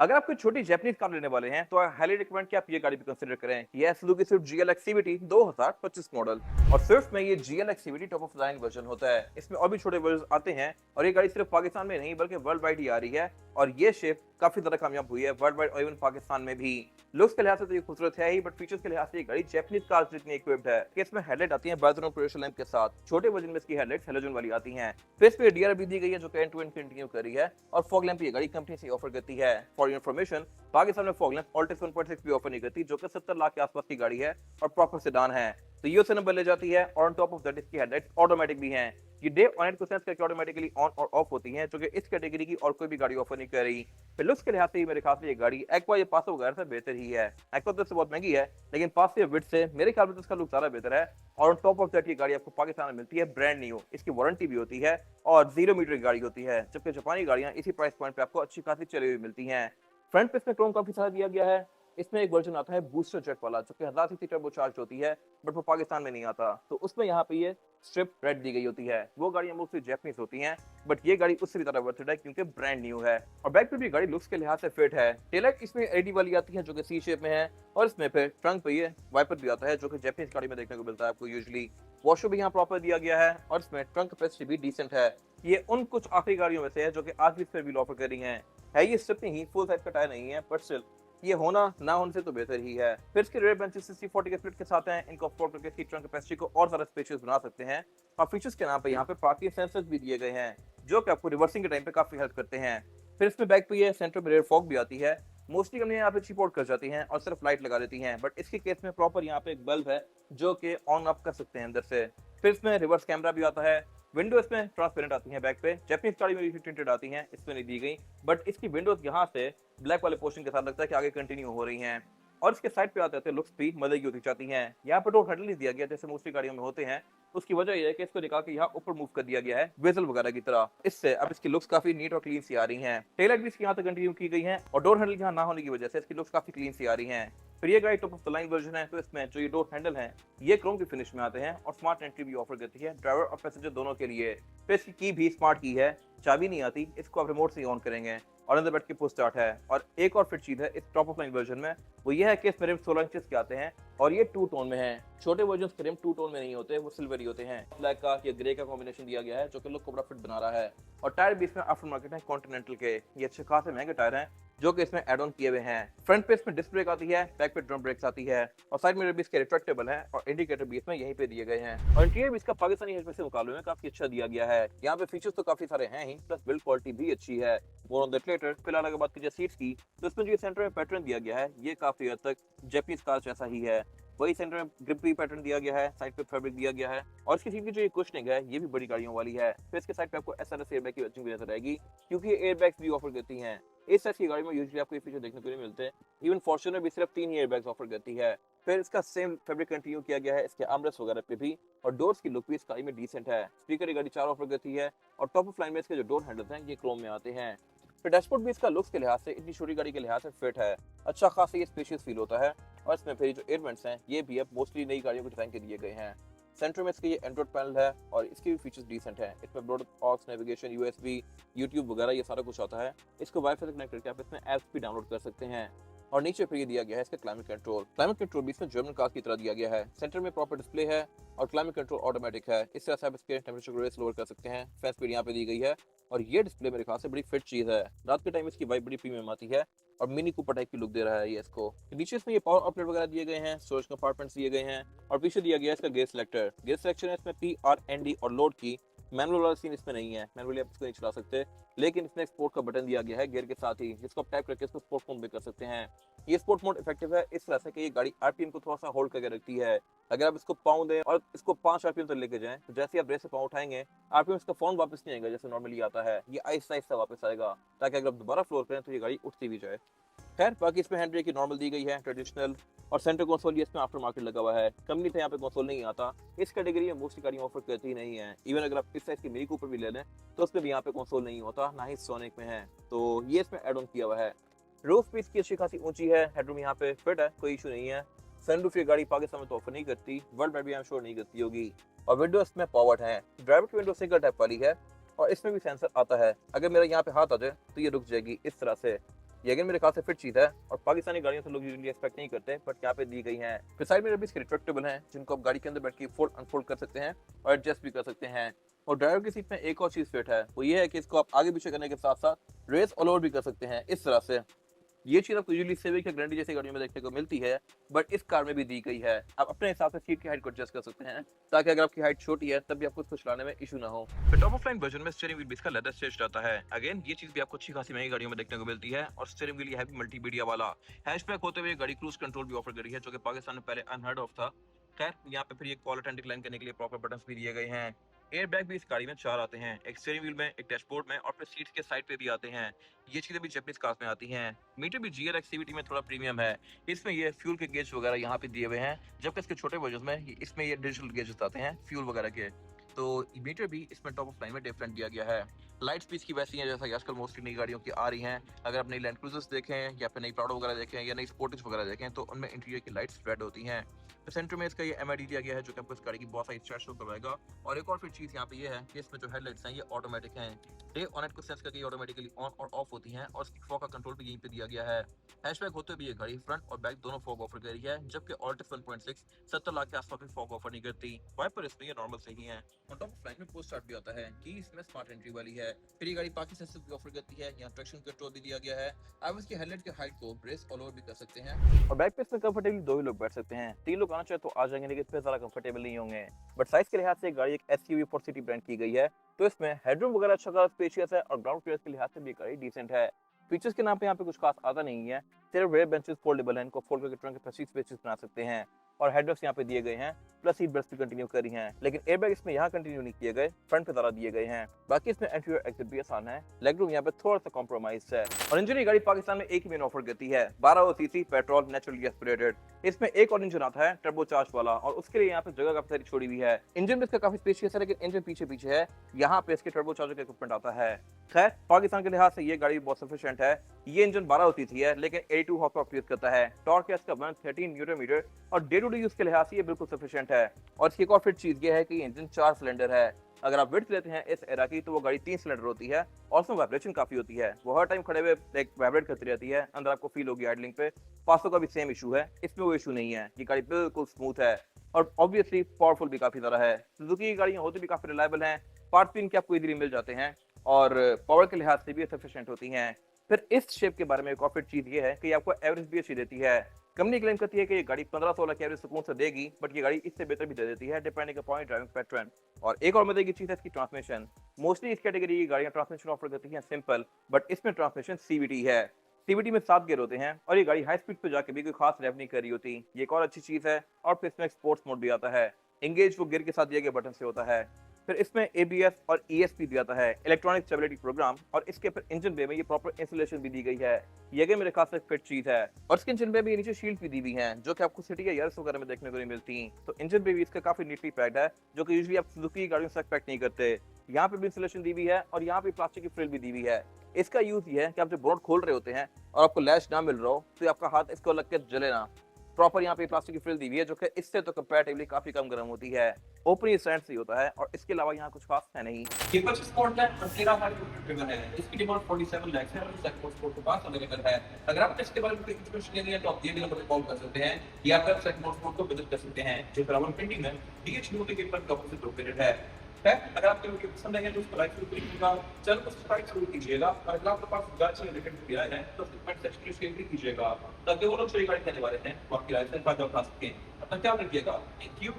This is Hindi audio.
अगर आप कोई छोटी जैपनीज कार लेने वाले हैं तो हाईली रिकमेंड कि आप ये गाड़ी भी कंसीडर करें। यह Suzuki Swift GLX CVT 2025 model. और स्विफ्ट में ये GLX CVT top of line version होता है। इसमें और भी छोटे वर्जन आते हैं और ये गाड़ी सिर्फ पाकिस्तान में नहीं बल्कि वर्ल्ड वाइड ही आ रही है। और ये शिप काफी ज्यादा कामयाब हुई है वर्ल्ड वाइड और इवन पाकिस्तान में भी। लुक्स के लिहाज से तो ये खूबसूरत है ही, बट फीचर्स के लिहाज से ये गाड़ी जैपनीज कार जितनी इक्विप्ड है कि इसमें हेडलाइट आती है बाइजोन प्रोजेक्शन लैंप के साथ। छोटे वर्जन में इसकी हेडलाइट्स हेलोजन वाली आती हैं। फेस पे DRB दी गई है जो कि एंड टू एंड कंटिन्यू कर रही है। और फॉग लैंप ये गाड़ी कंपनी से ऑफर करती है। फॉर योर इन्फॉर्मेशन, पाकिस्तान में फॉग लैंप ऑल्टेक्स 1.6 भी ऑफर नहीं करती, जो कि 70 लाख के आसपास की गाड़ी है और प्रॉपर सेडान है। तो ये उसे नंबर ले जाती है। और ऑन टॉप ऑफ दैट इसकी हेडलाइट्स ऑटोमेटिक भी हैं। ये डे ऑन नाइट को सेंस करके ऑटोमेटिकली ऑन और ऑफ होती हैं, जो कि इस कैटेगरी की और कोई भी गाड़ी ऑफर नहीं कर रही। फिर लुक्स के लिहाज से मेरे ख्याल से ये गाड़ी एक्वा या पासो वगैरह से बेहतर ही है। एक्वा तो इससे बहुत महंगी है, लेकिन पास से विड से मेरे ख्याल में तो इसका लुक ज्यादा बेहतर है। और ऑन टॉप ऑफ दैट ये गाड़ी आपको पाकिस्तान में मिलती है ब्रांड न्यू। इसकी वारंटी भी होती है और 0 मीटर की गाड़ी होती है, जबकि जापानी गाड़ियां इसी प्राइस पॉइंट पे आपको अच्छी खासी चली हुई मिलती हैं। फ्रंट पे इसमें क्रोम काफी सारा दिया गया है। इसमें एक वर्जन आता है बूस्टर जेट वाला, जो कि 1000 cc टर्बोचार्ज होती है, बट वो पाकिस्तान में नहीं आता। तो उसमें यहाँ पे ये स्ट्रिप रेड दी गई होती है। वो गाड़ियां मोस्टली जैपनीज होती हैं, बट ये गाड़ी उससे भी ज्यादा वर्थ है क्योंकि ब्रांड न्यू है। और बैक पे भी गाड़ी लुक्स के लिहाज से फिट है। टेललाइट इसमें एलईडी वाली आती है जो कि सी शेप में है। और इसमें फिर ट्रंक पे ये वाइपर भी आता है, जो कि जैपनीज गाड़ी में देखने को मिलता है आपको यूजुअली। वॉशो भी यहाँ प्रॉपर दिया गया है और इसमें ट्रंक कैपेसिटी भी डिसेंट है। ये उन कुछ आखिरी गाड़ियों में से है जो कि आज भी इस पर व्हील ऑफर कर रही है ये स्टेपनी ही, फुल साइज का टायर नहीं है, बट स्टिल ये होना ना होने से तो बेहतर ही है। फिर इसके रेयर बेंचेस 60-40 के स्प्लिट के साथ हैं। इनको ऑफ करके इसकी ट्रंक कैपेसिटी को और ज्यादा स्पेशियस बना सकते हैं। और फीचर्स के नाम पे यहाँ पे पार्किंग सेंसर्स भी दिए गए हैं, जो कि आपको रिवर्सिंग के टाइम पे काफी हेल्प करते हैं। फिर इसमें बैक पे ये सेंटर मिरर फॉग भी आती है। मोस्टली कंपनी यहाँ पे चिप आउट कर जाती हैं और सिर्फ लाइट लगा देती हैं, बट इसके केस में प्रॉपर यहाँ पे एक बल्ब है जो कि ऑन ऑफ कर सकते हैं अंदर से। फिर इसमें रिवर्स कैमरा भी आता है। विंडो इसमें ट्रांसपेरेंट आती है बैक पे। जैपनीज गाड़ी में भी tinted आती हैं, इसमें नहीं दी गई, बट इसकी विंडोज यहाँ से ब्लैक वाले पोर्शन के साथ लगता है कि आगे कंटिन्यू हो रही हैं। और इसके साइड पे आते हैं लुक्स भी मदद की होती जाती हैं। यहाँ पे डोर हैंडल नहीं दिया गया जैसे मोस्टली गाड़ियों में होते हैं। उसकी वजह यह है कि इसको निकाल के यहाँ ऊपर मूव कर दिया गया है वेजल वगैरह की तरह। इससे अब इसकी लुक्स काफी नीट और क्लीन सी आ रही हैं। टेल लाइट भी इसकी यहाँ तक कंटिन्यू की गई है और डोर हैंडल यहाँ ना होने की वजह से इसकी लुक्स काफी क्लीन सी आ रही हैं। फिर ये गाड़ी top of the line version है, तो इसमें जो ये डोर हैंडल है ये क्रोम की फिनिश में आते हैं और स्मार्ट एंट्री भी ऑफर करती है ड्राइवर और पैसेंजर दोनों के लिए। फिर इसकी की भी स्मार्ट की है, चाबी नहीं आती, इसको आप रिमोट से ही ऑन करेंगे और अंदर बैठ के पुश स्टार्ट है। और एक और फिट चीज है इस टॉप ऑफ लाइन वर्जन में, वो ये है कि इसमें रिम 16 इंचेस के आते हैं और ये 2 टोन में है। छोटे वर्जन के रिम 2 टोन में नहीं होते, वो सिल्वरी होते हैं। ब्लैक का या ग्रे का कॉम्बिनेशन दिया गया है जो कि लुक को बड़ा फिट बना रहा है। और टायर भी इसमें आफ्टर मार्केट है कॉन्टिनेंटल के। ये अच्छे खासे महंगे टायर हैं जो कि इसमें एड ऑन किए हुए हैं। फ्रंट पे इसमें डिस्क ब्रेक आती है, बैक पे ड्रम ब्रेक्स आती है और साइड मिरर भी इसके रिट्रैक्टेबल है और इंडिकेटर भी इसमें यहीं पे दिए गए हैं। और इंटीरियर भी इसका पाकिस्तानी हैचबैक से मुकाबले में काफी अच्छा दिया गया है। यहाँ पे फीचर्स तो काफी सारे हैं ही, प्लस बिल्ड क्वालिटी भी अच्छी है। More on that later. फिलहाल अगर बात की जाए सीट्स की, तो इसमें जो सेंटर में पैटर्न दिया गया है ये काफी हद तक जैपनीज कार जैसा ही है। वही सेंटर में ग्रिप भी पैटर्न दिया गया है, साइड पे फैब्रिक दिया गया है और इसकी सीट की जो ये कुशनिंग है ये भी बड़ी गाड़ियों वाली है। फिर इसके साइड पे आपको SRS एयरबैग की वजह भी नजर आएगी, क्योंकि ये एयरबैग्स भी ऑफर करती हैं। इस टाइप की गाड़ी में यूजुअली आपको ये फीचर देखने को नहीं मिलते। इवन फॉर्च्यूनर भी सिर्फ 3 एयरबैग्स ऑफर करती है। फिर इसका सेम फैब्रिक कंटिन्यू किया गया है इसके आर्मरेस्ट वगैरह पे भी। और डोर्स की लुक भी इस गाड़ी में डिसेंट है। स्पीकर ये गाड़ी 4 ऑफर करती है और टॉप ऑफ लाइन में इसके जो डोर हैंडल्स हैं ये क्रोम में आते हैं। फिर डैशबोर्ड भी इसका लुक्स के लिहाज से, इतनी छोटी गाड़ी के लिहाज से फिट है। अच्छा खासा ये स्पेशियस फील होता है। और इसमें फिर जो एयर वेंट्स हैं ये भी अब मोस्टली नई गाड़ियों को डिजाइन के दिए गए हैं। सेंटर में इसके ये एंड्रॉइड पैनल है और इसके भी फीचर्स डिसेंट हैं। इसमें Bluetooth, aux, navigation, USB, YouTube वगैरह ये सारा कुछ आता है। इसको वाईफाई से कनेक्ट करके आप इसमें ऐप्स भी डाउनलोड कर सकते हैं। और नीचे फिर ये दिया गया है इसका क्लाइमेट कंट्रोल। क्लाइमेट कंट्रोल भी इसमें जर्मन कार की तरह दिया गया है। सेंटर में प्रॉपर डिस्प्ले है और क्लाइमेट कंट्रोल ऑटोमेटिक है। इस तरह से आप इसके टेम्परेचर को रेस लोअर कर सकते हैं। फैन स्पीड यहाँ पे दी गई है और ये डिस्प्ले मेरे ख्याल से बड़ी फिट चीज है। रात के टाइम इसकी वाइब बड़ी प्रीमियम आती है और मिनी कूपर टाइप की लुक दे रहा है ये इसको। नीचे इसमें ये पावर आउटलेट वगैरह दिए गए हैं, स्टोरेज कंपार्टमेंट्स दिए गए हैं और पीछे दिया गया है इसका गेयर सिलेक्टर। गेयर सिलेक्शन है इसमें PRND और लोड की। मैनुअल वाला सीन इसमें नहीं है, मैनुअली आप इसको नहीं चला सकते, लेकिन इसमें स्पोर्ट का बटन दिया गया है गियर के साथ ही, जिसको आप टैप करके इसको स्पोर्ट मोड में कर सकते हैं। ये स्पोर्ट मोड इफेक्टिव है इस तरह से कि ये गाड़ी RPM को थोड़ा सा होल्ड करके रखती है। अगर आप इसको पाँव दें और इसको 5 RPM तक लेके जाएं, तो जैसे ही आप ब्रेक से पाँव उठाएंगे RPM इसका फोन वापस नहीं आएगा जैसे नॉर्मली आता है, ये आहिस्ता आहिस्ता वापस आएगा, ताकि अगर आप दोबारा फ्लोर करें तो ये गाड़ी उठती भी जाए। खैर बाकी इसमें हैंड ब्रेक की नॉर्मल दी गई है, ट्रेडिशनल। और सेंटर कंसोल ये इसमें आफ्टर मार्केट लगा हुआ है। कंपनी से यहाँ पे कंसोल नहीं आता। इस कैटेगरी में मोस्टली गाड़ियाँ ऑफर करती ही नहीं है। इवन अगर आप इस साइज की मिनी कूपर भी ले लें तो उसमें भी यहाँ पे कंसोल नहीं होता, ना ही सोनिक में है। तो ये इसमें एड ऑन किया हुआ है। रूफ भी इसकी अच्छी खासी ऊंची है, हेडरूम यहाँ पे फिट है, कोई इशू नहीं है। सनरूफ ये गाड़ी पाकिस्तान में तो ऑफर नहीं करती, वर्ल्ड में भी आई एम श्योर नहीं करती होगी। और विंडोज में पावर्ड है, ड्राइवर की विंडो सिंगल टैप वाली है और इसमें भी सेंसर आता है। अगर मेरा यहाँ पे हाथ आ जाए तो ये रुक जाएगी इस तरह से। ये अगेन मेरे ख्याल से फिट चीज है और पाकिस्तानी गाड़ियों से लोग यूजुअली एक्सपेक्ट नहीं करते, बट यहाँ पे दी गई है। फिर साइड मिरर भी इसके रिट्रैक्टेबल हैं, जिनको आप गाड़ी के अंदर बैठ के फोल्ड अनफोल्ड कर सकते हैं और एडजस्ट भी कर सकते हैं। और ड्राइवर की सीट में एक और चीज फिट है, वो ये है कि इसको आप आगे पीछे करने के साथ साथ रेस ऑल ओवर भी कर सकते हैं इस तरह से। ये चीज आपको यूजुअली सिविक या ग्रैंडी जैसी गाड़ियों में देखने को मिलती है, बट इस कार में भी दी गई है। आप अपने हिसाब से सीट की हाइट को एडजस्ट कर सकते हैं, ताकि अगर आपकी हाइट छोटी है तब भी आपको इसको चलाने में इशू ना हो। फिर टॉप ऑफ लाइन वर्जन में स्टीयरिंग व्हील भी इसका लेदर स्टिच्ड आता है। अगेन ये चीज भी आपको अच्छी खासी महंगी गाड़ियों में देखने को मिलती है। और स्टीयरिंग व्हील है मल्टीमीडिया वाला। हैचबैक होते हुए गाड़ी क्रूज कंट्रोल भी ऑफर करी है, जो कि पाकिस्तान में पहले अनहर्ड ऑफ था। खैर यहाँ पे फिर ये कॉलर एंड डिक्लाइन करने के लिए प्रॉपर बटन्स भी दिए गए हैं। एयर बैग भी इस गाड़ी में 4 आते हैं, एक स्टीयरिंग व्हील में, एक डैशबोर्ड में और फिर सीट्स के साइड पे भी आते हैं। ये चीजें भी जैपनीज कार्स में आती हैं। मीटर भी GLX CVT में थोड़ा प्रीमियम है। इसमें ये फ्यूल के गेज वगैरह यहाँ पे दिए हुए हैं, जबकि इसके छोटे वर्जन में इसमें ये डिजिटल गेजेस आते हैं फ्यूल वगैरह के। तो मीटर भी इसमें टॉप ऑफ लाइन में डिफरेंट दिया गया है। लाइट्स भी इसकी वैसी हैं जैसा कि आजकल मोस्टली नई गाड़ियों की आ रही हैं। अगर आप नई लैंड क्रूजर्स देखें या फिर नई प्राडो वगैरह देखें या नई स्पोर्टिज वगैरह देखें, तो उनमें इंटीरियर की लाइट्स रेड होती हैं। तो सेंटर में इसका ये MID दिया गया है, जो कि आपको इस गाड़ी की बहुत सारी स्टाइल शो करवाएगा। और एक और फिर चीज यहाँ पे ये है कि इसमें जो हेडलाइट्स हैं ये ऑटोमेटिक हैं। डे ऑन नाइट को सेंस करके ऑटोमेटिकली ऑन और ऑफ होती हैं और इसकी फॉग का कंट्रोल भी यहीं पे दिया गया है। हैचबैक होते भी ये गाड़ी फ्रंट और बैक दोनों फॉग ऑफर कर रही है, जबकि ऑल्टिस 1.6 70 लाख के आसपास भी फॉग ऑफर नहीं करती। वाइपर इसमें ये नॉर्मल से ही है। और टॉप ऑफ लाइन में पोस्ट स्टार्ट भी आता है कि इसमें स्मार्ट एंट्री वाली है। फिर ये गाड़ी पार्किंग सेंसर भी ऑफर करती है। यहाँ ट्रैक्शन कंट्रोल भी दिया गया है। आप इसकी हेडलाइट की हाइट को रेस ऑल ओवर भी कर सकते हैं। और बैक पे इसमें कंफर्टेबली 2 ही लोग बैठ सकते हैं। 3 लोग आना चाहे तो आ जाएंगे, लेकिन इस पे ज्यादा कंफर्टेबल नहीं होंगे। बट साइज के लिहाज से गाड़ी एक SUV फॉर सिटी ब्रांड की गई है, तो इसमें हेडरूम वगैरह अच्छा खासा स्पेशियस है और ग्राउंड क्लियरेंस के लिहाज से भी गाड़ी डिसेंट है। फीचर्स के नाम पे यहाँ पे कुछ खास आता नहीं है, सिर्फ रेयर बेंचेस फोल्डेबल हैं, इनको फोल्ड करके ट्रंक के प्रेसिड स्पेसेस बना सकते हैं। और हेडरेस्ट यहाँ पे दिए गए हैं, प्लस सीट बेल्ट भी कंटिन्यू करी हैं, लेकिन एयरबैग इसमें यहाँ कंटिन्यू नहीं किए गए, फ्रंट पे ज्यादा दिए गए हैं। बाकी इसमें एंटी एग्जिट भी आसान है, लेग रूम यहाँ पे थोड़ा सा कॉम्प्रोमाइज है। और इंजन ये गाड़ी पाकिस्तान में एक ही मेन ऑफर करती है, 1200 सीसी पेट्रोल नेचुरली एस्पिरेटेड। इसमें एक और इंजन आता है टर्बो चार्ज वाला, और उसके लिए यहाँ पे जगह काफी सारी छोड़ी हुई है। इंजन भी इसका काफी स्पेशियस है, लेकिन इंजन पीछे पीछे है, यहाँ पे इसके टर्बो चार्जर का इक्विपमेंट आता है। खैर पाकिस्तान के लिहाज से ये गाड़ी बहुत सफिशिएंट है। ये इंजन 1200 सीसी है, लेकिन 82 हॉर्स पावर प्रोड्यूस करता है। टॉर्क है इसका 113 न्यूटन मीटर और डे टू डे यूज के लिहाज से ये बिल्कुल सफिशिएंट है। और इसकी एक और फिट चीज ये है कि इंजन 4 सिलेंडर है। अगर आप विड्थ लेते हैं इस एरा की, तो वो गाड़ी 3 सिलेंडर होती है और उसमें वाइब्रेशन काफी होती है। वो हर टाइम खड़े हुए एक वाइब्रेट करती रहती है, अंदर आपको फील होगी आइडलिंग पे। 500 का भी सेम इशू है, इसमें वो इशू नहीं है। ये गाड़ी बिल्कुल स्मूथ है और ऑब्वियसली पावरफुल भी काफी ज्यादा है। सुजुकी की गाड़ियां होती भी काफी रिलायबल हैं, पार्ट्स भी इनके आपको इजीली मिल जाते हैं और पावर के लिहाज से भी सफिशिएंट होती हैं। फिर इस शेप के बारे में एक और फिट चीज ये है कि आपको एवरेज भी अच्छी देती है। कंपनी क्लेम करती है कि ये गाड़ी 15-16 की एवरेज सुकून से देगी, बट ये गाड़ी इससे बेहतर भी दे देती है, डिपेंडिंग अपॉन ड्राइविंग पैटर्न। और एक और मजे की चीज है इसकी ट्रांसमिशन। मोस्टली इस कैटेगरी की गाड़ियां ट्रांसमिशन ऑफर करती हैं सिंपल, बट इसमें ट्रांसमिशन CVT है। CVT में 7 गियर होते हैं और ये गाड़ी हाई स्पीड पे जाके भी कोई खास रेव नहीं कर रही होती। ये एक और अच्छी चीज है। और फिर इसमें स्पोर्ट्स मोड भी आता है। एंगेज वो गियर के साथ दिए गए बटन से होता है। फिर इसमें ABS और ESP भी आता है, इलेक्ट्रॉनिक स्टेबिलिटी प्रोग्राम। और इसके फिर इंजन बे में ये प्रॉपर इंसुलेशन भी दी गई है। ये कि मेरे खास से फिट चीज है। और इसके इंजन बे में नीचे शील्ड भी दी हुई हैं, जो कि आपको सिटी या यार्स वगैरह में देखने को नहीं मिलती। तो इंजन बे भी इसका काफी नीटली पैक्ड है, जो कि यूजुअली आप सुजुकी की गाड़ियों से एक्सपेक्ट नहीं करते। यहाँ पे भी इंसुलेशन दी हुई है और यहाँ पे प्लास्टिक की फ्रिल भी दी हुई है। इसका यूज ये है कि आप जब बोनट खोल रहे होते हैं और आपको लैश ना मिल रहा हो, तो आपका हाथ इसको लग के जले ना। प्रॉपर यहाँ पे प्लास्टिक की फ्रिल दी हुई है, जो कि इससे तो कंपैरेटिवली काफी कम गर्म होती है। ओपन स्टैंड से होता है और इसके अलावा यहाँ कुछ खास है नहीं। ये 25 स्पोर्ट है और 13 हमारे ड्रिवन है। इसकी डिमांड 47 लाख है और सेगमेंट स्पोर्ट के पास अवेलेबल है। अगर आप इसके बारे में कोई इन्फॉर्मेशन लेनी है तो आप ये भी नंबर कॉल कर सकते हैं या फिर सेगमेंट स्पोर्ट को विजिट कर सकते हैं, जो फरावन पेंटिंग में DH के ऊपर कवर से लोकेटेड है। अगर आपको वीडियो पसंद आई है तो उसको लाइक जरूर कीजिएगा, चैनल को सब्सक्राइब जरूर कीजिएगा और अगर आपके पास गाड़ी से रिलेटेड वीडियो है तो कमेंट सेक्शन में शेयर भी कीजिएगा, ताकि वो लोग जो गाड़ी कहने वाले हैं वो आपकी राय से फायदा उठा सकें। अपना ख्याल रखिएगा। Thank you.